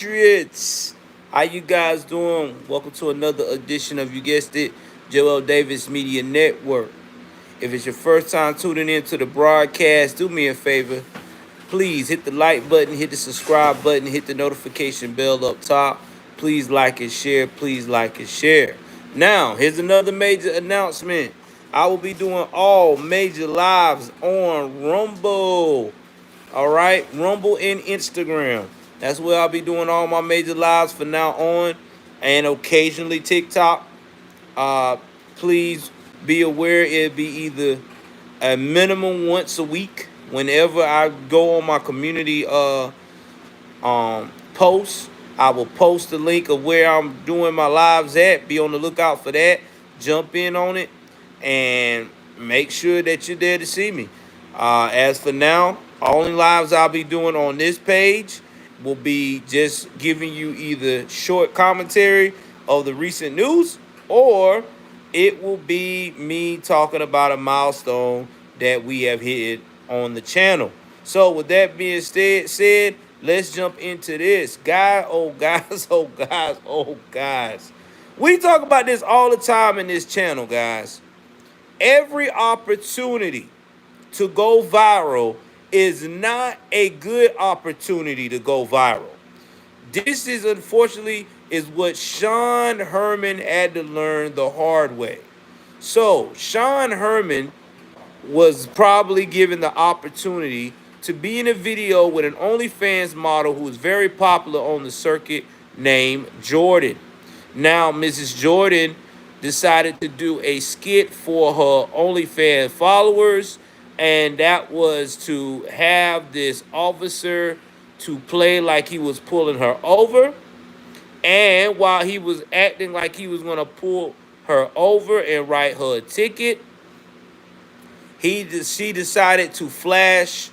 Patriots. How you guys doing? Welcome to another edition of, you guessed it, Joel Davis Media Network. If it's your first time tuning in to the broadcast, do me a favor. Please hit the like button, hit the subscribe button, hit the notification bell up top. Please like and share. Please like and share. Now, here's another major announcement. I will be doing all major lives on Rumble. All right, Rumble and Instagram. That's where I'll be doing all my major lives from now on, and occasionally TikTok. Uh, Please be aware it'll be either a minimum once a week. Whenever I go on my community posts, I will post the link of where I'm doing my lives at. Be on the lookout for that. Jump in on it and make sure that you're there to see me. As for now, only lives I'll be doing on this page will be just giving you either short commentary of the recent news, or it will be me talking about a milestone that we have hit on the channel. So with that being said, let's jump into this. Guys, oh guys, oh guys, oh guys. We talk about this all the time in this channel, guys. Every opportunity to go viral is not a good opportunity to go viral. This is unfortunately is what Sean Herman had to learn the hard way. So Sean Herman was probably given the opportunity to be in a video with an OnlyFans model who is very popular on the circuit named Jordan. Now, Mrs. Jordan decided to do a skit for her OnlyFans followers, and that was to have this officer to play like he was pulling her over. And while he was acting like he was going to pull her over and write her a ticket, she decided to flash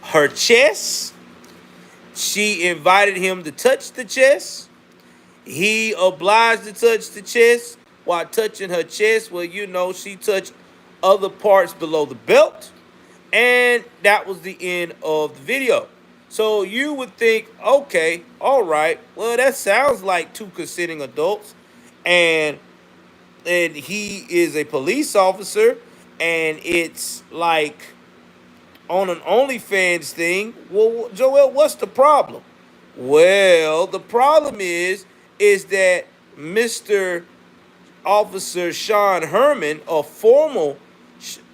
her chest. She invited him to touch the chest. He obliged to touch the chest. While touching her chest, well, she touched other parts below the belt. And that was the end of the video. So you would think, okay, all right, well, that sounds like two consenting adults. And he is a police officer, and it's like on an OnlyFans thing. Well, Joel, what's the problem? Well, the problem is that Mr. Officer Sean Herman, a formal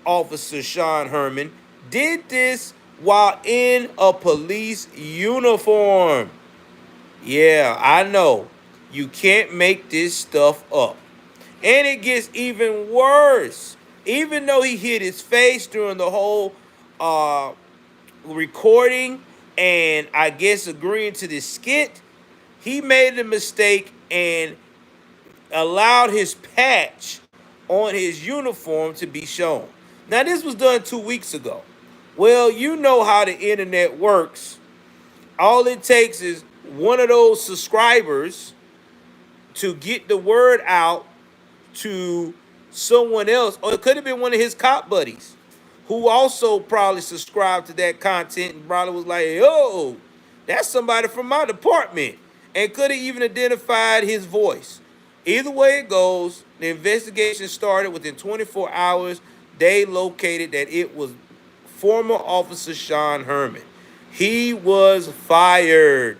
Officer Sean Herman, did this while in a police uniform. Yeah, I know. You can't make this stuff up. And it gets even worse. Even though he hit his face during the whole recording and I guess agreeing to this skit, he made a mistake and allowed his patch on his uniform to be shown. Now, this was done 2 weeks ago. Well, you know how the internet works. All it takes is one of those subscribers to get the word out to someone else, or it could have been one of his cop buddies who also probably subscribed to that content and probably was like, yo, that's somebody from my department, and could have even identified his voice. Either way it goes, the investigation started. Within 24 hours. They located that it was former Officer Sean Herman. He was fired.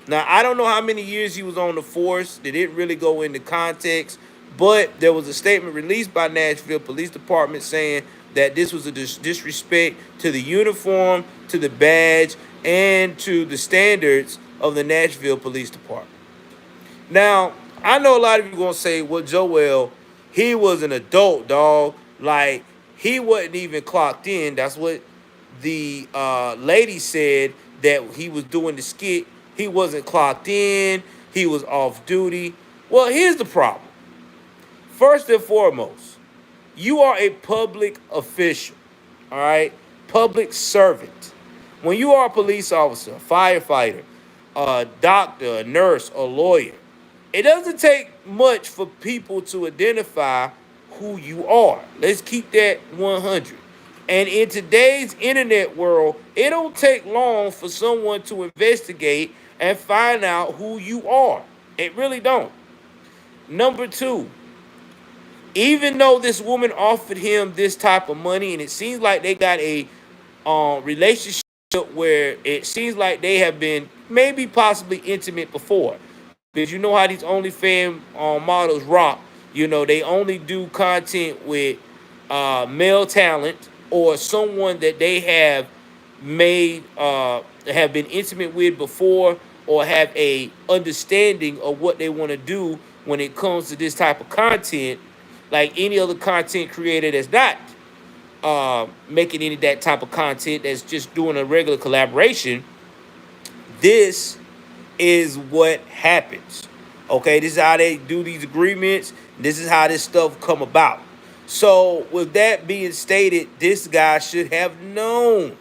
Now, I don't know how many years he was on the force. They didn't really go into context. But there was a statement released by Nashville Police Department saying that this was a disrespect to the uniform, to the badge, and to the standards of the Nashville Police Department. Now, I know a lot of you going to say, well, Joel, he was an adult, dog. Like, he wasn't even clocked in. That's what the lady said, that he was doing the skit. He wasn't clocked in. He was off duty. Well, here's the problem. First and foremost, you are a public official, all right? Public servant. When you are a police officer, a firefighter, a doctor, a nurse, a lawyer, it doesn't take much for people to identify who you are. Let's keep that 100. And in today's internet world, it don't take long for someone to investigate and find out who you are. It really don't. Number two, even though this woman offered him this type of money, and it seems like they got a relationship where it seems like they have been maybe possibly intimate before, because you know how these OnlyFans models rock. You know, they only do content with male talent or someone that they have been intimate with before, or have a understanding of what they want to do when it comes to this type of content, like any other content creator that's not making any of that type of content, that's just doing a regular collaboration. This is what happens. Okay, this is how they do these agreements. This is how this stuff come about. So with that being stated, this guy should have known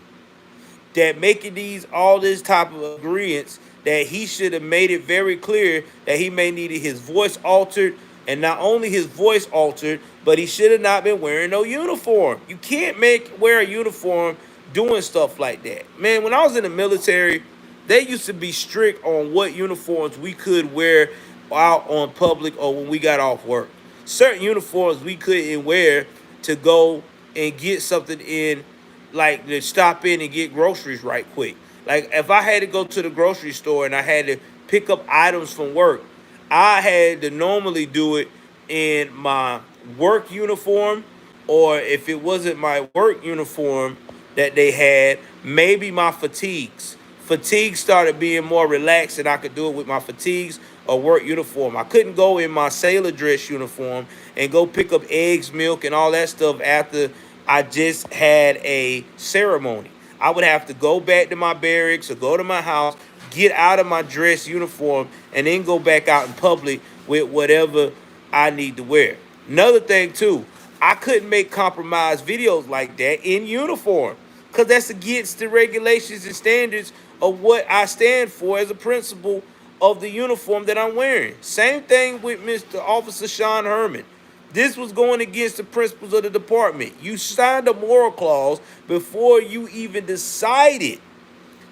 that making these all this type of agreements, that he should have made it very clear that he may needed his voice altered, and not only his voice altered, but he should have not been wearing no uniform. You can't wear a uniform doing stuff like that. Man, when I was in the military, they used to be strict on what uniforms we could wear out on public or when we got off work. Certain uniforms we couldn't wear to go and get something in, like to stop in and get groceries right quick. Like if I had to go to the grocery store and I had to pick up items from work, I had to normally do it in my work uniform, or if it wasn't my work uniform that they had, maybe my fatigues. Fatigues started being more relaxed, and I could do it with my fatigues or work uniform. I couldn't go in my sailor dress uniform and go pick up eggs, milk, and all that stuff after I just had a ceremony. I would have to go back to my barracks or go to my house, get out of my dress uniform, and then go back out in public with whatever I need to wear. Another thing too, I couldn't make compromise videos like that in uniform, because that's against the regulations and standards of what I stand for as a principal of the uniform that I'm wearing. Same thing with Mr. Officer Sean Herman. This was going against the principles of the department. You signed a moral clause before you even decided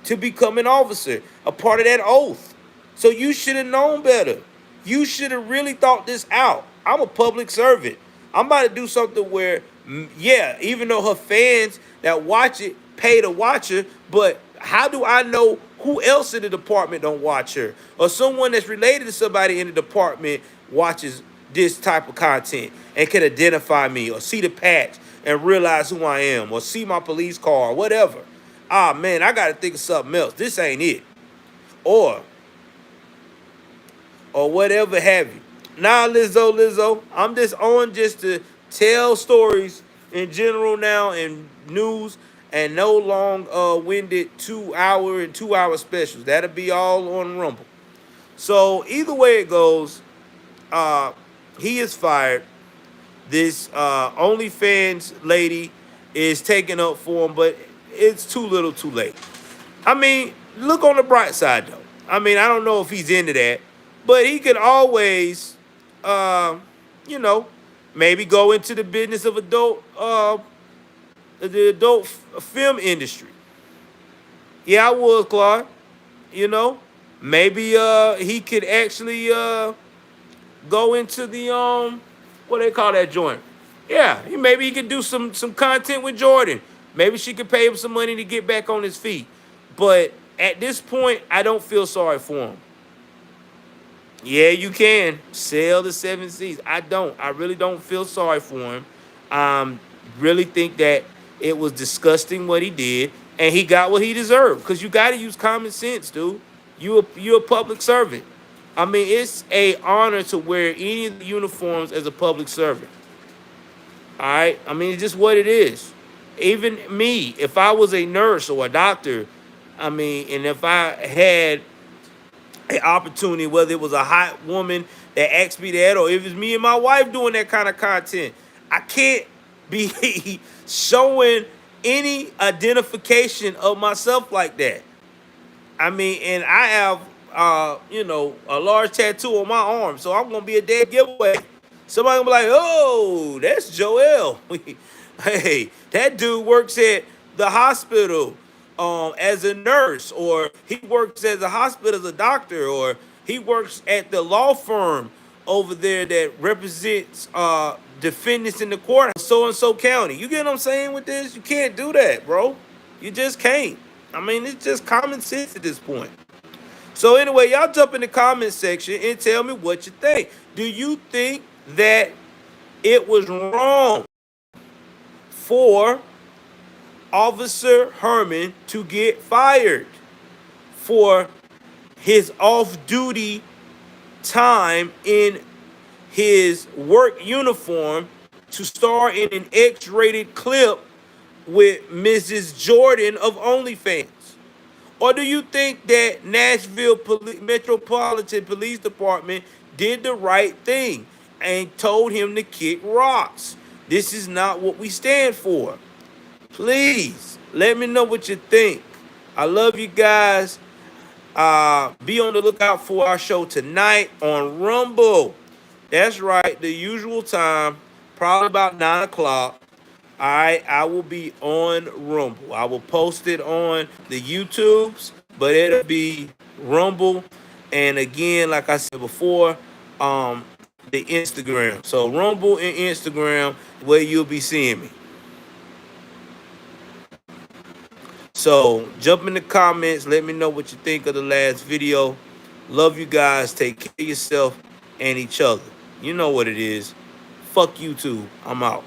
to become an officer, a part of that oath. So you should have known better. You should have really thought this out. I'm a public servant. I'm about to do something where, yeah, even though her fans that watch it pay to watch her, but how do I know who else in the department don't watch her? Or someone that's related to somebody in the department watches this type of content and can identify me, or see the patch and realize who I am, or see my police car or whatever. Ah, man, I got to think of something else. This ain't it. Or whatever have you. Nah, Lizzo, I'm just on just to tell stories in general now, and news, and no long-winded 2 hour and 2 hour specials. That'll be all on Rumble. So either way it goes, he is fired. This OnlyFans lady is taking up for him, but it's too little too late. I mean, look on the bright side, though. I mean, I don't know if he's into that, but he could always, you know, maybe go into the business of the adult film industry. Yeah, I would, Clark. You know, maybe he could actually go into the what they call that joint. Yeah, maybe he could do some content with Jordan. Maybe she could pay him some money to get back on his feet. But at this point, I don't feel sorry for him. Yeah, you can sell the 7 Cs. I don't. I really don't feel sorry for him. Really think that it was disgusting what he did, and he got what he deserved. Because you got to use common sense, dude. You're a public servant. I mean, it's a honor to wear any of the uniforms as a public servant. All right? I mean, it's just what it is. Even me, if I was a nurse or a doctor, I mean, and if I had an opportunity, whether it was a hot woman that asked me that, or if it's me and my wife doing that kind of content, I can't be showing any identification of myself like that. I mean, and I have, a large tattoo on my arm, so I'm gonna be a dead giveaway. Somebody gonna be like, "Oh, that's Joel." Hey, that dude works at the hospital as a nurse, or he works as a hospital as a doctor, or he works at the law firm over there that represents defendants in the court, so and so county. You get what I'm saying with this? You can't do that, bro. You just can't. I mean, it's just common sense at this point. So anyway, y'all jump in the comment section and tell me what you think. Do you think that it was wrong for Officer Herman to get fired for his off-duty time in his work uniform to star in an X-rated clip with Mrs. Jordan of OnlyFans? Or do you think that Nashville Metropolitan Police Department did the right thing and told him to kick rocks? This is not what we stand for. Please let me know what you think. I love you guys. Be on the lookout for our show tonight on Rumble. That's right, the usual time, probably about 9 o'clock. All right, I will be on Rumble. I will post it on the YouTubes, but it'll be Rumble. And again, like I said before, the Instagram. So Rumble and Instagram, where you'll be seeing me. So jump in the comments. Let me know what you think of the last video. Love you guys. Take care of yourself and each other. You know what it is. Fuck YouTube. I'm out.